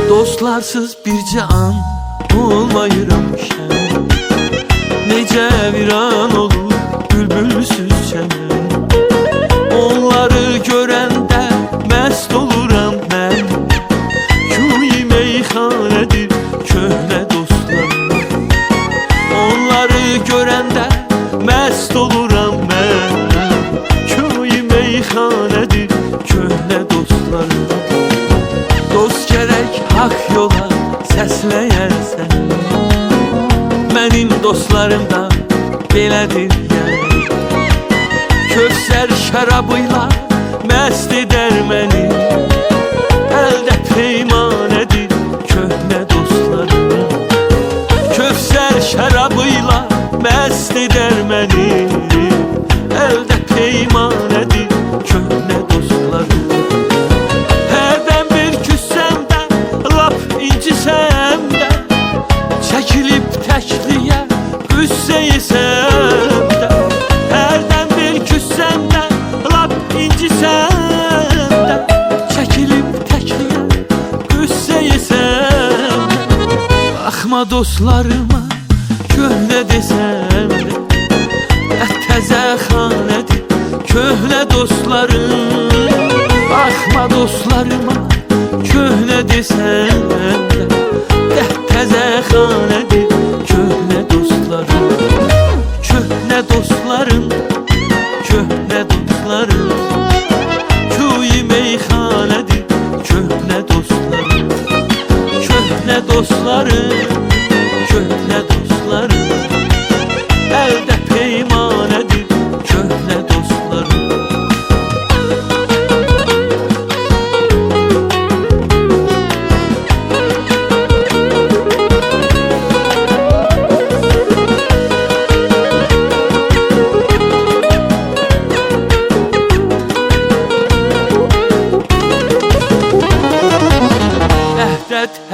Dostlarsız bircə an olmayıram şən. Necə viran olur bülbülsüz çəmən. Onları görəndə məst oluram mən. Köy meyxanədir köhnə dostlarım. Onları görəndə məst oluram mən. Köy meyxanədir köhnə dostlarım. Dost gərək haq yola səsləyərsən. Mənim dostlarım da belədir yəni. Kövsər şərabıyla məst edər məni. Əldə peymanədir köhnə dostlarım. Kövsər şərabıyla məst edər məni. Əldə peymanədir köhnə dostlarım. Çəkilib təkliyə qüssə yesəm də. Hərdən bir küssəndə, lap incisəm də. Çəkilib təkliyə qüssə yesəm də. Baxma dostlarıma köhnə desəm də. Təzə xanədir köhnə dostlarım. Baxma dostlarıma köhnə desəm də. Təzə xanədir köhnə dostlarım. Köhnə dostlarım, köhnə dostlarım. Köy meyxanədir köhnə dostlarım. Köhnə dostlarım, köhnə dostlarım. Əldə peymanədir köhnə dostlarım.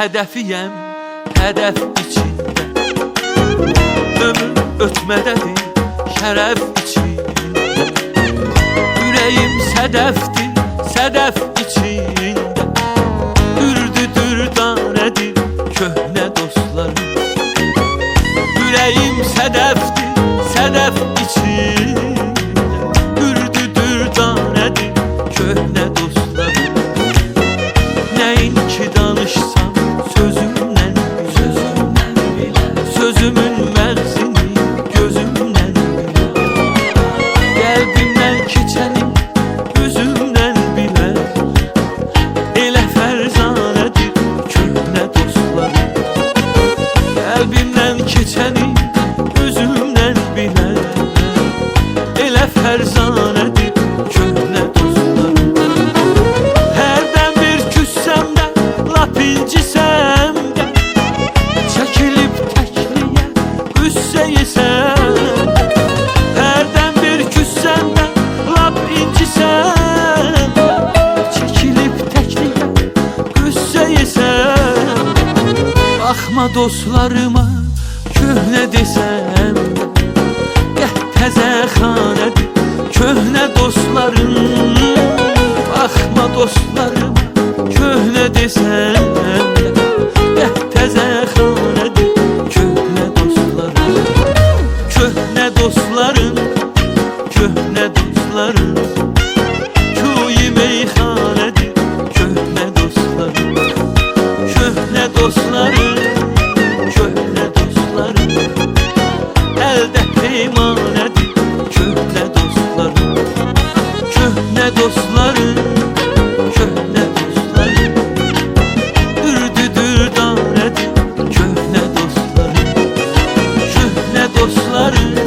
Hədəfiyəm, hədəf içində. Ömür ötmədədir, şərəf içində. Ürəyim sədəfdir, sədəf içində. Ürdü dürdanədir köhnə dostlarım. Ürəyim sədəfdir, sədəf içində. Ürdü dürdanədir köhnə dostlarım. Nəyin ki danışsam sözümdən bilə. Sözümün məğzini gözümdən bilə. Qəlbimdən keçəni üzümdən bilə. Elə fərzanədir köhnə dostlarım. Qəlbimdən keçəni üzümdən bilə. Elə fərzanədir köhnə dostlarım. Hərdən bir küssəm də, lap incisəm də. Çəkilib təkliyə qüssə yesəm də. Hərdən bir küssəm də, lap incisəm də. Çəkilib təkliyə qüssə yesəm də. Baxma dostlarıma köhnə desəm də. Təzə xanədir köhnə dostlarım. Baxma dostlarıma köhnə desəm də. Təzə xanədir köhnə dostlarım. Köhnə dostlarım, köhnə dostlarım. Köy meyxanədir köhnə dostlarım. Köhnə dostlarım, köhnə dostlarım. Əldə peymanədir köhnə dostlarım. Köhnə dostlarım, köhnə dostlarım. Ürdü dürdanədir köhnə dostlarım. Köhnə dostlarım.